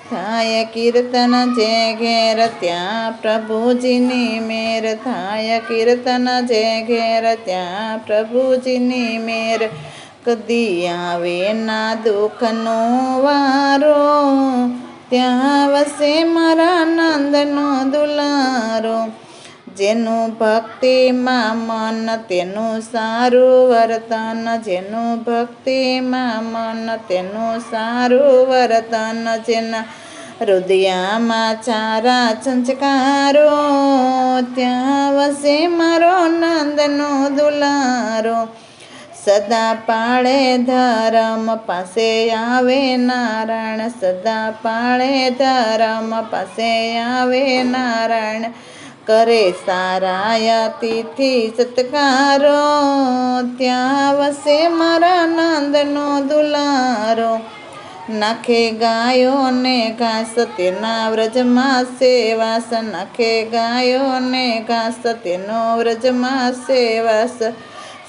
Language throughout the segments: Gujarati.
થાય કીર્તન જે ઘેર ત્યાં પ્રભુજીની મેર, થાય કીર્તન જે ઘેર ત્યાં પ્રભુજીની મેર. કદી આવે ના દુઃખનો વારો, ત્યાં વસે મારા નંદનો દુલારો. જેનું ભક્તિમાં મન તેનું સારું વર્તન, જેનું ભક્તિમાં મન તેનું સારું વર્તન. જેના હૃદયમાં ચારા સંસ્કારો, ત્યાં વસે મારો નંદનો દુલારો. સદા પાળે ધર્મ પાસે આવે નારાયણ, સદા પાળે ધર્મ પાસે આવે નારાયણ. કરે સારા અતિથિ સત્કારો, ત્યાં વસે મારા નંદનો દુલારો. નાખે ગાયોને ઘાસ તેના વ્રજમાં સેવાસ, નાખે ગાયોને ઘાસ તેનો વ્રજમાં સેવાસ.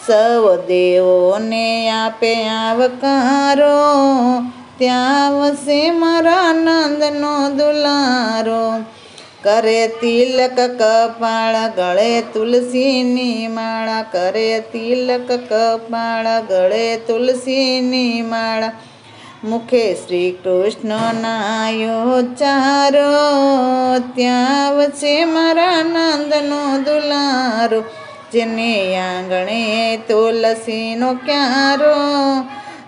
સૌ દેવોને આપે આવકારો, ત્યાં વસે મારા નંદનો દુલારો. કરે તિલક કપાળ ગળે તુલસીની માળા, કરે તિલક કપાળ ગળે તુલસીની માળા. મુખે શ્રી કૃષ્ણના ઉચ્ચારો, ત્યાં વસે મારા નંદનો દુલારો. જેને આંગણે તુલસીનો ક્યારો,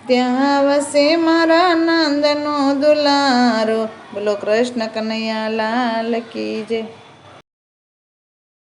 ત્યાં વસે મારા નંદનો દુલારો. બોલો કૃષ્ણ કનૈયા લાલ કી જય.